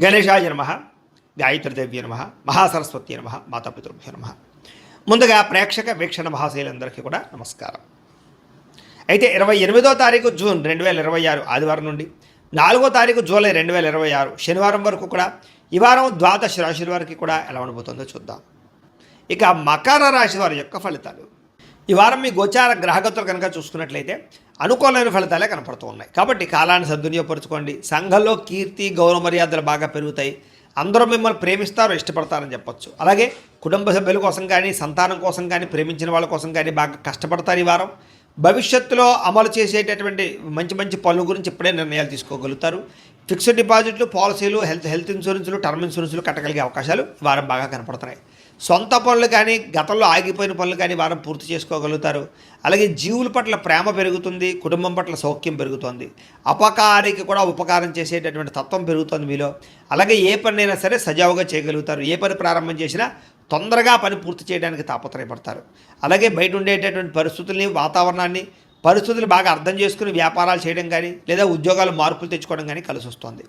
గణేశాయ నమ, గాయత్రీదేవ్య నమ, మహాసరస్వతి నమ, మాతాపితృభ్యో నమ. ముందుగా ప్రేక్షక వీక్షణ మహాశైలందరికీ కూడా నమస్కారం. అయితే 28వ తారీఖు జూన్ 2026 ఆదివారం నుండి 4వ తారీఖు జూలై 2026 శనివారం వరకు కూడా ఈ వారం ద్వాదశ రాశుల వారికి కూడా ఎలా ఉండబోతుందో చూద్దాం. ఇక మకర రాశి వారి యొక్క ఫలితాలు. ఈ వారం మీ గోచార గ్రహగతులు కనుక చూసుకున్నట్లయితే అనుకూలమైన ఫలితాలే కనపడుతూ ఉన్నాయి. కాబట్టి కాలాన్ని సద్వినియోగపరచుకోండి. సంఘంలో కీర్తి గౌరవ మర్యాదలు బాగా పెరుగుతాయి. అందరూ మిమ్మల్ని ప్రేమిస్తారు, ఇష్టపడతారని చెప్పొచ్చు. అలాగే కుటుంబ సభ్యుల కోసం కానీ, సంతానం కోసం కానీ, ప్రేమించిన వాళ్ళ కోసం కానీ బాగా కష్టపడతారు ఈ వారం. భవిష్యత్తులో అమలు చేసేటటువంటి మంచి మంచి పనుల గురించి ఇప్పుడే నిర్ణయాలు తీసుకోగలుగుతారు. ఫిక్స్డ్ డిపాజిట్లు, పాలసీలు, హెల్త్ ఇన్సూరెన్సులు, టర్మ్ ఇన్సూరెన్సులు కట్టగలిగే అవకాశాలు ఈ వారం బాగా కనపడుతున్నాయి. సొంత పనులు కానీ, గతంలో ఆగిపోయిన పనులు కానీ వారం పూర్తి చేసుకోగలుగుతారు. అలాగే జీవుల పట్ల ప్రేమ పెరుగుతుంది, కుటుంబం పట్ల సౌఖ్యం పెరుగుతుంది. అపకారికి కూడా ఉపకారం చేసేటటువంటి తత్వం పెరుగుతుంది మీలో. అలాగే ఏ పనైనా సరే సజావుగా చేయగలుగుతారు. ఏ పని ప్రారంభం చేసినా తొందరగా పని పూర్తి చేయడానికి తాపత్రయపడతారు. అలాగే బయట ఉండేటటువంటి పరిస్థితుల్ని, వాతావరణాన్ని, పరిస్థితులు బాగా అర్థం చేసుకుని వ్యాపారాలు చేయడం కానీ, లేదా ఉద్యోగాలు మార్పులు తెచ్చుకోవడం కానీ కలిసి వస్తుంది.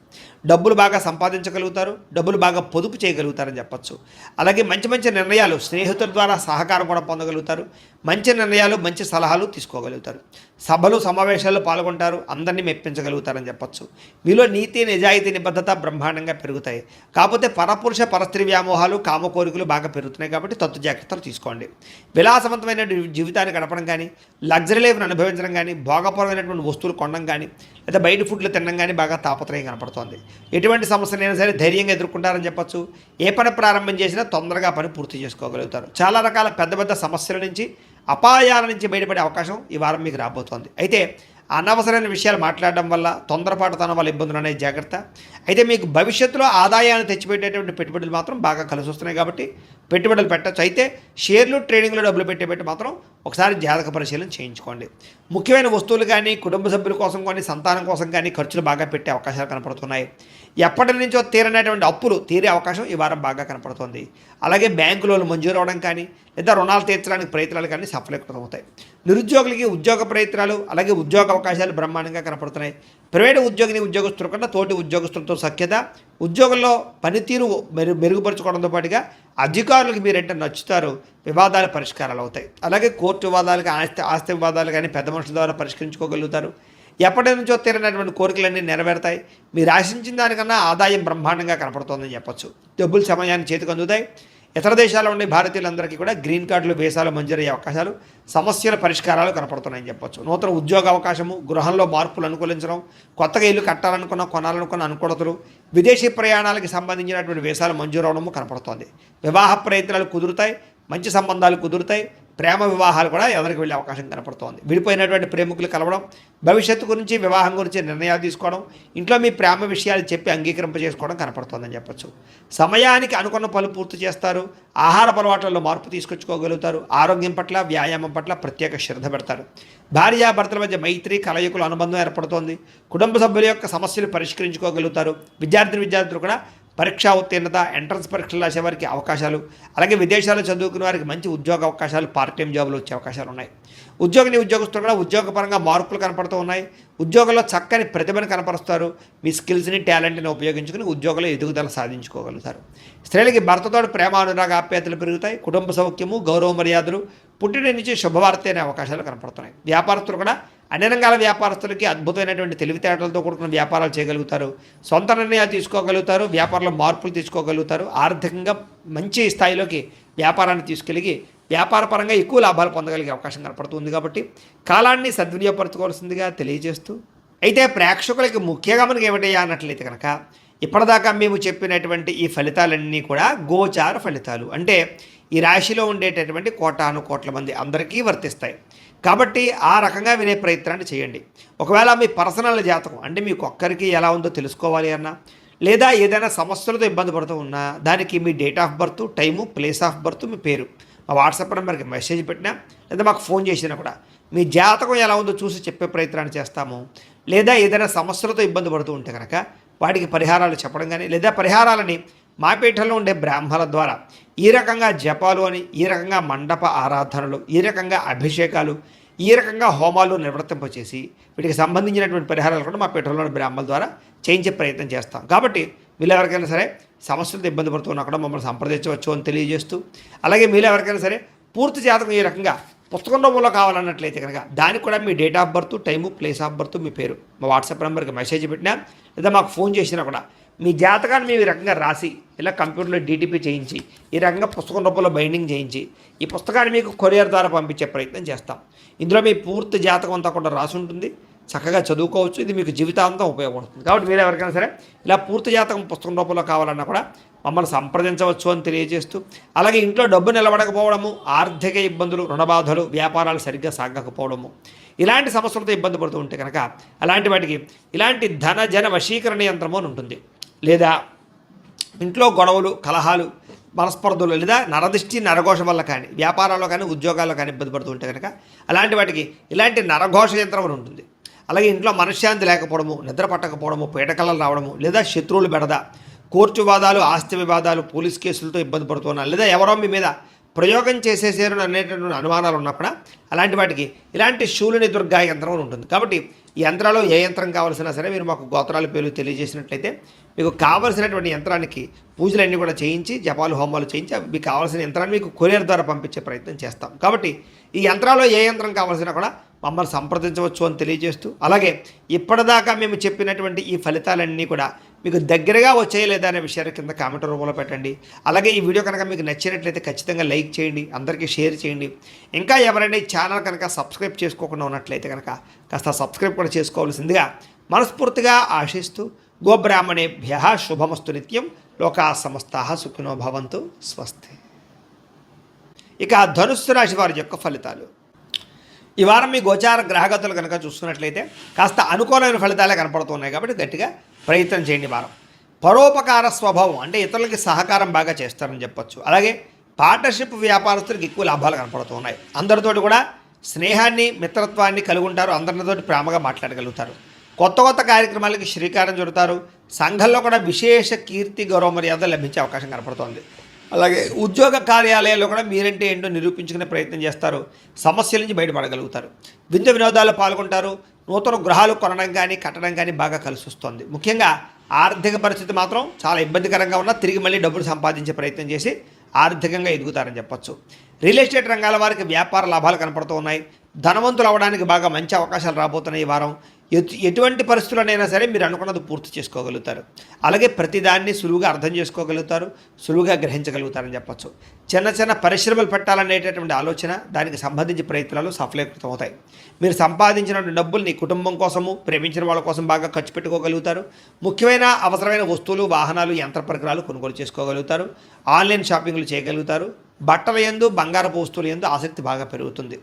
డబ్బులు బాగా సంపాదించగలుగుతారు, డబ్బులు బాగా పొదుపు చేయగలుగుతారని చెప్పచ్చు. అలాగే మంచి మంచి నిర్ణయాలు, స్నేహితుల ద్వారా సహకారం కూడా పొందగలుగుతారు. మంచి నిర్ణయాలు, మంచి సలహాలు తీసుకోగలుగుతారు. సభలు, సమావేశాల్లో పాల్గొంటారు, అందరినీ మెప్పించగలుగుతారని చెప్పచ్చు. మీలో నీతి, నిజాయితీ, నిబద్ధత బ్రహ్మాండంగా పెరుగుతాయి. కాకపోతే పరపురుష పరస్త్రీ వ్యామోహాలు, కామ కోరికలు బాగా పెరుగుతున్నాయి. కాబట్టి తత్తు జాగ్రత్తలు తీసుకోండి. విలాసవంతమైన జీవితాన్ని గడపడం కానీ, లగ్జరీ లైఫ్ను అనుభవించడం కానీ, భోగపరమైనటువంటి వస్తువులు కొనడం కానీ, లేదా బయట ఫుడ్లు తినడం కానీ బాగా తాపత్రయం కనపడుతోంది. ఎటువంటి సమస్యలైనా సరే ధైర్యంగా ఎదుర్కొంటారని చెప్పచ్చు. ఏ పని ప్రారంభం చేసినా తొందరగా పని పూర్తి చేసుకోగలుగుతారు. చాలా రకాల పెద్ద పెద్ద సమస్యల నుంచి, అపాయాల నుంచి బయటపడే అవకాశం ఈ వారం మీకు రాబోతోంది. అయితే అనవసరమైన విషయాలు మాట్లాడడం వల్ల, తొందరపాటుతనం వల్ల ఇబ్బందులు అనేది జాగ్రత్త. అయితే మీకు భవిష్యత్తులో ఆదాయాన్ని తెచ్చిపెట్టేటువంటి పెట్టుబడులు మాత్రం బాగా కలిసి వస్తున్నాయి. కాబట్టి పెట్టుబడులు పెట్టచ్చు. అయితే షేర్లు, ట్రేడింగ్లో డబ్బులు పెట్టేబెట్టి మాత్రం ఒకసారి జాతక పరిశీలన చేయించుకోండి. ముఖ్యమైన వస్తువులు కానీ, కుటుంబ సభ్యుల కోసం కానీ, సంతానం కోసం కానీ ఖర్చులు బాగా పెట్టే అవకాశాలు కనపడుతున్నాయి. ఎప్పటి నుంచో తీరనేటువంటి అప్పులు తీరే అవకాశం ఈ వారం బాగా కనపడుతుంది. అలాగే బ్యాంకు లోన్లు మంజూరు అవడం కానీ, లేదా రుణాలు తీర్చడానికి ప్రయత్నాలు కానీ సఫలీకృతమవుతాయి. నిరుద్యోగులకి ఉద్యోగ ప్రయత్నాలు, అలాగే ఉద్యోగ అవకాశాలు బ్రహ్మాండంగా కనపడుతున్నాయి. ప్రైవేటు ఉద్యోగుల కన్నా తోటి ఉద్యోగస్తులతో సఖ్యత, ఉద్యోగంలో పనితీరు మెరుగుపరుచుకోవడంతో పాటుగా అధికారులకు మీరంటే నచ్చుతారు. వివాదాల పరిష్కారాలు అవుతాయి. అలాగే కోర్టు వివాదాలు, ఆస్తి వివాదాలు కానీ పెద్ద మనుషుల ద్వారా పరిష్కరించుకోగలుగుతారు. ఎప్పటి నుంచో తీరనటువంటి కోరికలన్నీ నెరవేరుతాయి. మీరు ఆశించిన దానికన్నా ఆదాయం బ్రహ్మాండంగా కనపడుతోందని చెప్పచ్చు. డబ్బులు సమయాన్ని చేతికి అందుతాయి. ఇతర దేశాల్లో ఉండే భారతీయులందరికీ కూడా గ్రీన్ కార్డులు, వీసాలు మంజూరయ్యే అవకాశాలు, సమస్యల పరిష్కారాలు కనపడుతున్నాయని చెప్పొచ్చు. నూతన ఉద్యోగ అవకాశము, గృహంలో మార్పులు అనుకూలించడం, కొత్తగా ఇల్లు కట్టాలనుకున్న, కొనాలనుకున్న అనుకూలతలు, విదేశీ ప్రయాణాలకు సంబంధించినటువంటి వీసాలు మంజూరు అవడము కనపడుతోంది. వివాహ ప్రయత్నాలు కుదురుతాయి, మంచి సంబంధాలు కుదురుతాయి. ప్రేమ వివాహాలు కూడా ఎవరికి వెళ్ళే అవకాశం కనపడుతోంది. విడిపోయినటువంటి ప్రేమికులు కలవడం, భవిష్యత్తు గురించి, వివాహం గురించి నిర్ణయాలు తీసుకోవడం, ఇంట్లో మీ ప్రేమ విషయాలు చెప్పి అంగీకరింపజేసుకోవడం కనపడుతోందని చెప్పచ్చు. సమయానికి అనుకున్న పనులు పూర్తి చేస్తారు. ఆహార అలవాట్లలో మార్పు తీసుకొచ్చుకోగలుగుతారు. ఆరోగ్యం పట్ల, వ్యాయామం పట్ల ప్రత్యేక శ్రద్ధ పెడతారు. భార్యాభర్తల మధ్య మైత్రి, కలయికలు, అనుబంధం ఏర్పడుతోంది. కుటుంబ సభ్యుల యొక్క సమస్యలు పరిష్కరించుకోగలుగుతారు. విద్యార్థులు కూడా పరీక్షా ఉత్తీర్ణత, ఎంట్రన్స్ పరీక్షలు రాసే వారికి అవకాశాలు, అలాగే విదేశాల్లో చదువుకునే వారికి మంచి ఉద్యోగ అవకాశాలు, పార్ట్ టైం జాబులు వచ్చే అవకాశాలు ఉన్నాయి. ఉద్యోగస్తులు కూడా ఉద్యోగపరంగా మార్పులు కనపడుతూ ఉన్నాయి. ఉద్యోగంలో చక్కని ప్రతిభను కనపరుస్తారు. మీ స్కిల్స్ని, టాలెంట్ని ఉపయోగించుకుని ఉద్యోగంలో ఎదుగుదల సాధించుకోగలుగుతారు. స్త్రీలకి భర్తతో ప్రేమ, అనురాగ, ఆప్యాయతలు పెరుగుతాయి. కుటుంబ సౌఖ్యము, గౌరవ మర్యాదలు, పుట్టిన నుంచి శుభవార్త అనే అవకాశాలు కనపడుతున్నాయి. వ్యాపారస్తులు కూడా అన్ని రంగాల వ్యాపారస్తులకి అద్భుతమైనటువంటి తెలివితేటలతో కూడుకున్న వ్యాపారాలు చేయగలుగుతారు. సొంత నిర్ణయాలు తీసుకోగలుగుతారు. వ్యాపారంలో మార్పులు తీసుకోగలుగుతారు. ఆర్థికంగా మంచి స్థాయిలోకి వ్యాపారాన్ని తీసుకెళ్ళి వ్యాపారపరంగా ఎక్కువ లాభాలు పొందగలిగే అవకాశం కనపడుతుంది. కాబట్టి కాలాన్ని సద్వినియోగపరచుకోవాల్సిందిగా తెలియజేస్తూ, అయితే ప్రేక్షకులకి ముఖ్యంగా మనకి ఏమిటయ్యా అన్నట్లయితే కనుక, ఇప్పటిదాకా మేము చెప్పినటువంటి ఈ ఫలితాలన్నీ కూడా గోచార ఫలితాలు. అంటే ఈ రాశిలో ఉండేటటువంటి కోటాను కోట్ల మంది అందరికీ వర్తిస్తాయి. కాబట్టి ఆ రకంగా వినే ప్రయత్నాన్ని చేయండి. ఒకవేళ మీ పర్సనల్ జాతకం అంటే మీకు ఒక్కరికి ఎలా ఉందో తెలుసుకోవాలి అన్నా, లేదా ఏదైనా సమస్యలతో ఇబ్బంది పడుతూ ఉన్నా, దానికి మీ date of birth, time, place of birth, మీ పేరు మా వాట్సాప్ నెంబర్కి మెసేజ్ పెట్టినా, లేదా మాకు ఫోన్ చేసినా కూడా మీ జాతకం ఎలా ఉందో చూసి చెప్పే ప్రయత్నాన్ని చేస్తాము. లేదా ఏదైనా సమస్యలతో ఇబ్బంది పడుతూ ఉంటే కనుక వాటికి పరిహారాలు చెప్పడం కానీ, లేదా పరిహారాలని మా పీఠంలో ఉండే బ్రాహ్మణుల ద్వారా ఈ రకంగా జపాలు అని, ఈ రకంగా మండప ఆరాధనలు, ఈ రకంగా అభిషేకాలు, ఈ రకంగా హోమాలు నిర్వర్తింపచేసి వీటికి సంబంధించినటువంటి పరిహారాలు కూడా మా పీఠంలోని బ్రాహ్మణుల ద్వారా చేయించే ప్రయత్నం చేస్తాం. కాబట్టి మీరు ఎవరికైనా సరే సమస్యలతో ఇబ్బంది పడుతున్నా కూడా మమ్మల్ని సంప్రదించవచ్చు అని తెలియజేస్తూ, అలాగే మీరు ఎవరికైనా సరే పూర్తి జాతకం ఈ రకంగా పుస్తకం రూపంలో కావాలన్నట్లయితే కనుక దానికి కూడా మీ date of birth, time, place of birth, మీ పేరు మా వాట్సాప్ నెంబర్కి మెసేజ్ పెట్టినా లేదా మాకు ఫోన్ చేసినా కూడా మీ జాతకాన్ని మేము ఈ రకంగా రాసి ఇలా కంప్యూటర్లో డీటీపీ చేయించి ఈ రకంగా పుస్తకం రూపంలో బైండింగ్ చేయించి ఈ పుస్తకాన్ని మీకు కొరియర్ ద్వారా పంపించే ప్రయత్నం చేస్తాం. ఇందులో మీ పూర్తి జాతకం అంతా కూడా రాసి ఉంటుంది, చక్కగా చదువుకోవచ్చు. ఇది మీకు జీవితాంతం ఉపయోగపడుతుంది. కాబట్టి మీరు ఎవరికైనా సరే ఇలా పూర్తి జాతకం పుస్తకం రూపంలో కావాలన్నా కూడా మమ్మల్ని సంప్రదించవచ్చు అని తెలియజేస్తూ, అలాగే ఇంట్లో డబ్బు నిలబడకపోవడము, ఆర్థిక ఇబ్బందులు, రుణబాధలు, వ్యాపారాలు సరిగ్గా సాగకపోవడము, ఇలాంటి సమస్యలతో ఇబ్బంది పడుతూ ఉంటే కనుక అలాంటి వాటికి ఇలాంటి ధన జన వశీకరణ యంత్రము అని ఉంటుంది. లేదా ఇంట్లో గొడవలు, కలహాలు, మనస్పర్ధలు లేదా నరదిష్టి, నరఘోష వల్ల కానీ వ్యాపారాల్లో కానీ ఉద్యోగాల్లో కానీ ఇబ్బంది పడుతూ ఉంటే కనుక అలాంటి వాటికి ఇలాంటి నరఘోష యంత్రం అని ఉంటుంది. అలాగే ఇంట్లో మనశ్శాంతి లేకపోవడము, నిద్ర పట్టకపోవడము, పీడకలలు రావడము, లేదా శత్రువులు బెడద, కోర్టు వివాదాలు, ఆస్తి వివాదాలు, పోలీస్ కేసులతో ఇబ్బంది పడుతున్నారు, లేదా ఎవరో మీ మీద ప్రయోగం చేసేసారు అనేటటువంటి అనుమానాలు ఉన్నప్పుడు అలాంటి వాటికి ఇలాంటి శూలిని దుర్గా యంత్రం ఉంటుంది. కాబట్టి ఈ యంత్రాలు ఏ యంత్రం కావాల్సినా సరే మీరు మాకు గోత్రాల పేర్లు తెలియజేసినట్లయితే మీకు కావలసినటువంటి యంత్రానికి పూజలన్నీ కూడా చేయించి, జపాలు, హోమాలు చేయించి మీకు కావాల్సిన యంత్రాన్ని మీకు కొరియర్ ద్వారా పంపించే ప్రయత్నం చేస్తాం. కాబట్టి ఈ యంత్రాల్లో ఏ యంత్రం కావాల్సినా కూడా మమ్మల్ని సంప్రదించవచ్చు అని తెలియజేస్తూ, అలాగే ఇప్పటిదాకా మేము చెప్పినటువంటి ఈ ఫలితాలన్నీ కూడా మీకు దగ్గరగా వచ్చాయి లేదా అనే విషయాన్ని కింద కామెంట్ రూపంలో పెట్టండి. అలాగే ఈ వీడియో కనుక మీకు నచ్చినట్లయితే ఖచ్చితంగా లైక్ చేయండి, అందరికీ షేర్ చేయండి. ఇంకా ఎవరైనా ఈ ఛానల్ కనుక సబ్స్క్రైబ్ చేసుకోకుండా ఉన్నట్లయితే కనుక కాస్త సబ్స్క్రైబ్ కూడా చేసుకోవాల్సిందిగా మనస్ఫూర్తిగా ఆశిస్తూ, గోబ్రాహ్మణేభ్యః శుభమస్తు నిత్యం, లోకా సమస్తాః సుఖినో భవంతు, స్వస్తి. ఇక ధనుస్సు రాశి వారి యొక్క ఫలితాలు. ఈ వారం మీ గోచార గ్రహగతులు కనుక చూస్తున్నట్లయితే కాస్త అనుకూలమైన ఫలితాలే కనపడుతున్నాయి. కాబట్టి గట్టిగా ప్రయత్నం చేయండి. వారం పరోపకార స్వభావం అంటే ఇతరులకి సహకారం బాగా చేస్తారని చెప్పొచ్చు. అలాగే పార్ట్నర్షిప్ వ్యాపారస్తులకు ఎక్కువ లాభాలు కనపడుతున్నాయి. అందరితోటి కూడా స్నేహాన్ని, మిత్రత్వాన్ని కలిగి ఉంటారు. అందరితోటి ప్రేమగా మాట్లాడగలుగుతారు. కొత్త కొత్త కార్యక్రమాలకి శ్రీకారం చుడతారు. సంఘంలో కూడా విశేష కీర్తి, గౌరవ మర్యాద లభించే అవకాశం కనపడుతోంది. అలాగే ఉద్యోగ కార్యాలయాల్లో కూడా మీరంటే ఏంటో నిరూపించుకునే ప్రయత్నం చేస్తారు. సమస్యల నుంచి బయటపడగలుగుతారు. విందు వినోదాల్లో పాల్గొంటారు. నూతన గృహాలు కొనడం కానీ కట్టడం కానీ బాగా కలిసి వస్తుంది. ముఖ్యంగా ఆర్థిక పరిస్థితి మాత్రం చాలా ఇబ్బందికరంగా ఉన్నా తిరిగి మళ్ళీ డబ్బులు సంపాదించే ప్రయత్నం చేసి ఆర్థికంగా ఎదుగుతారని చెప్పొచ్చు. రియల్ ఎస్టేట్ రంగాల వారికి వ్యాపార లాభాలు కనపడుతూ ఉన్నాయి. ధనవంతులు అవ్వడానికి బాగా మంచి అవకాశాలు రాబోతున్నాయి. ఈ వారం ఎటువంటి పరిస్థితుల్లోనైనా సరే మీరు అనుకున్నది పూర్తి చేసుకోగలుగుతారు. అలాగే ప్రతిదాన్ని సులువుగా అర్థం చేసుకోగలుగుతారు, సులువుగా గ్రహించగలుగుతారని చెప్పచ్చు. చిన్న చిన్న పరిశ్రమలు పెట్టాలనేటటువంటి ఆలోచన, దానికి సంబంధించి ప్రయత్నాలు సఫలీకృతం అవుతాయి. మీరు సంపాదించిన డబ్బుల్ని కుటుంబం కోసము, ప్రేమించిన వాళ్ళ కోసం బాగా ఖర్చు పెట్టుకోగలుగుతారు. ముఖ్యమైన అవసరమైన వస్తువులు, వాహనాలు, యంత్ర పరికరాలు కొనుగోలు చేసుకోగలుగుతారు. ఆన్లైన్ షాపింగ్లు చేయగలుగుతారు. బట్టల యందు, బంగారపు వస్తువుల యందు ఆసక్తి బాగా పెరుగుతుంది.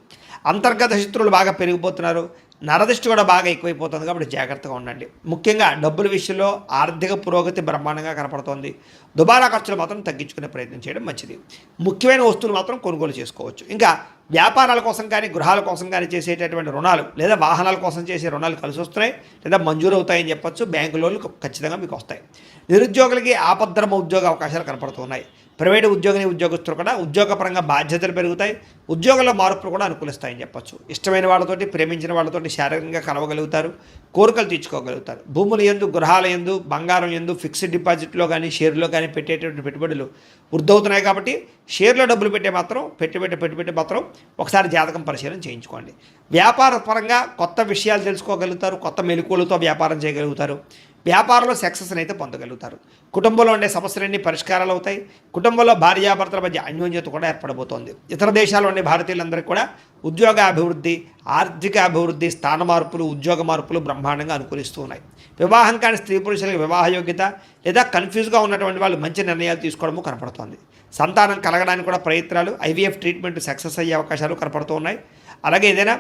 అంతర్గత శత్రువులు బాగా పెరిగిపోతున్నారు. నరదిష్టి కూడా బాగా ఎక్కువైపోతుంది. కాబట్టి జాగ్రత్తగా ఉండండి. ముఖ్యంగా డబ్బుల విషయంలో ఆర్థిక పురోగతి బ్రహ్మాండంగా కనపడుతోంది. దుబారా ఖర్చులు మాత్రం తగ్గించుకునే ప్రయత్నం చేయడం మంచిది. ముఖ్యమైన వస్తువులు మాత్రం కొనుగోలు చేసుకోవచ్చు. ఇంకా వ్యాపారాల కోసం కానీ గృహాల కోసం కానీ చేసేటటువంటి రుణాలు లేదా వాహనాల కోసం చేసే రుణాలు కలిసి వస్తున్నాయి లేదా మంజూరు అవుతాయని చెప్పొచ్చు. బ్యాంకు లోన్లు ఖచ్చితంగా మీకు వస్తాయి. నిరుద్యోగులకి ఆపద్ధర్మ ఉద్యోగ అవకాశాలు కనపడుతున్నాయి. ప్రైవేటు ఉద్యోగస్తులు కూడా ఉద్యోగపరంగా బాధ్యతలు పెరుగుతాయి. ఉద్యోగంలో మార్పులు కూడా అనుకూలిస్తాయని చెప్పొచ్చు. ఇష్టమైన వాళ్ళతోటి, ప్రేమించిన వాళ్ళతోటి శారీరకంగా కలవగలుగుతారు. కోరికలు తీర్చుకోగలుగుతారు. భూముల యందు, గృహాల యందు, బంగారం యందు, ఫిక్స్డ్ డిపాజిట్లో కానీ షేర్లో కానీ పెట్టేటువంటి పెట్టుబడులు వృద్ధవుతున్నాయి. కాబట్టి షేర్లో డబ్బులు పెట్టి మాత్రం ఒకసారి జాతకం పరిశీలన చేయించుకోండి. వ్యాపార పరంగా కొత్త విషయాలు తెలుసుకోగలుగుతారు. కొత్త మెలకువలతో వ్యాపారం చేయగలుగుతారు. వ్యాపారంలో సక్సెస్ని అయితే పొందగలుగుతారు. కుటుంబంలో ఉండే సమస్యలన్నీ పరిష్కారాలు అవుతాయి. కుటుంబంలో భార్యాభర్తల మధ్య అన్యోన్యత కూడా ఏర్పడబోతోంది. ఇతర దేశాల్లో ఉండే భారతీయులందరికీ కూడా ఉద్యోగ అభివృద్ధి, ఆర్థిక అభివృద్ధి, స్థాన మార్పులు, ఉద్యోగ మార్పులు బ్రహ్మాండంగా అనుకూలిస్తూ ఉన్నాయి. వివాహం కాని స్త్రీ పురుషులకు వివాహ యోగ్యత లేదా కన్ఫ్యూజ్గా ఉన్నటువంటి వాళ్ళు మంచి నిర్ణయాలు తీసుకోవడము కనపడుతోంది. సంతానం కలగడానికి కూడా ప్రయత్నాలు, ఐవీఎఫ్ ట్రీట్మెంట్ సక్సెస్ అయ్యే అవకాశాలు కనపడుతూ ఉన్నాయి. అలాగే ఏదైనా